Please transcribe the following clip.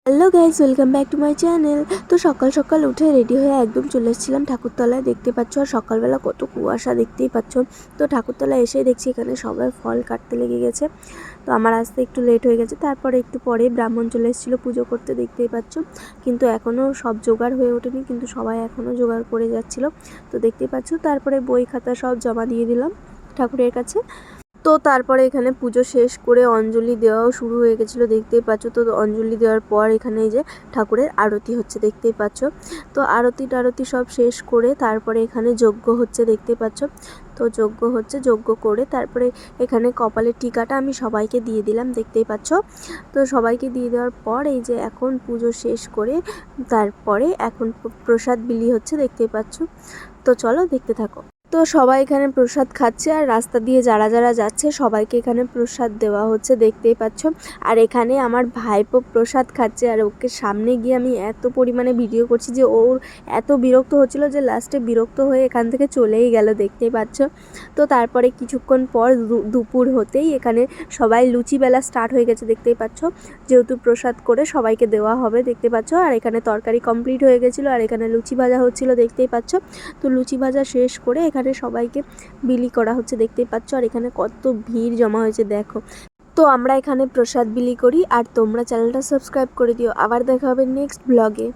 Hello guys, welcome back to my channel. তো সকাল সকাল উঠে রেডি হয়ে একদম চলে এসেছিলাম ঠাকুরতলায়। দেখতে পাচ্ছ আর সকালবেলা কত কুয়াশা দেখতেই পাচ্ছ। তো ঠাকুরতলায় এসেই দেখছি এখানে সবাই ফল কাটতে লেগে গেছে। তো আমার আসতে একটু লেট হয়ে গেছে। তারপরে একটু পরে ব্রাহ্মণ চলে এসেছিলো পুজো করতে, দেখতেই পাচ্ছ। কিন্তু এখনও সব জোগাড় হয়ে ওঠেনি, কিন্তু সবাই এখনও জোগাড় করে যাচ্ছিলো। তো দেখতেই পাচ্ছ, তারপরে বই খাতা সব জমা দিয়ে দিলাম ঠাকুরের কাছে। তো তারপরে এখানে পুজো শেষ করে অঞ্জলি দেওয়াও শুরু হয়ে গেছিলো, দেখতেই পাচ্ছ। তো অঞ্জলি দেওয়ার পর এখানে এই যে ঠাকুরের আরতি হচ্ছে, দেখতেই পাচ্ছ। তো আরতি সব শেষ করে তারপরে এখানে যজ্ঞ হচ্ছে, দেখতেই পাচ্ছ। তো যজ্ঞ হচ্ছে, যজ্ঞ করে তারপরে এখানে কপালের টিকাটা আমি সবাইকে দিয়ে দিলাম, দেখতেই পাচ্ছ। তো সবাইকে দিয়ে দেওয়ার পর এই যে এখন পুজো শেষ করে তারপরে এখন প্রসাদ বিলি হচ্ছে, দেখতেই পাচ্ছ। তো চলো দেখতে থাকো। তো সবাই এখানে প্রসাদ খাচ্ছে আর রাস্তা দিয়ে যারা যারা যাচ্ছে সবাইকে এখানে প্রসাদ দেওয়া হচ্ছে, দেখতেই পাচ্ছ। আর এখানে আমার ভাইপো প্রসাদ খাচ্ছে আর ওকে সামনে গিয়ে আমি এত পরিমাণে ভিডিও করছি যে ওর এত বিরক্ত হচ্ছিল যে লাস্টে বিরক্ত হয়ে এখান থেকে চলেই গেল, দেখতেই পাচ্ছ। তো তারপরে কিছুক্ষণ পর দুপুর হতেই এখানে সবাই লুচি বেলা স্টার্ট হয়ে গেছে, দেখতেই পাচ্ছ। যেহেতু প্রসাদ করে সবাইকে দেওয়া হবে, দেখতে পাচ্ছ। আর এখানে তরকারি কমপ্লিট হয়ে গেছিলো আর এখানে লুচি ভাজা হচ্ছিল, দেখতেই পাচ্ছ। তো লুচি ভাজা শেষ করে এখানে সবাইকে বিলি করা হচ্ছে, দেখতেই পাচ্ছ। আর এখানে কত ভিড় জমা হয়েছে দেখো। তো আমরা এখানে প্রসাদ বিলি করি আর তোমরা চ্যানেলটা সাবস্ক্রাইব করে দিও। আবার দেখা হবে নেক্সট ব্লগে।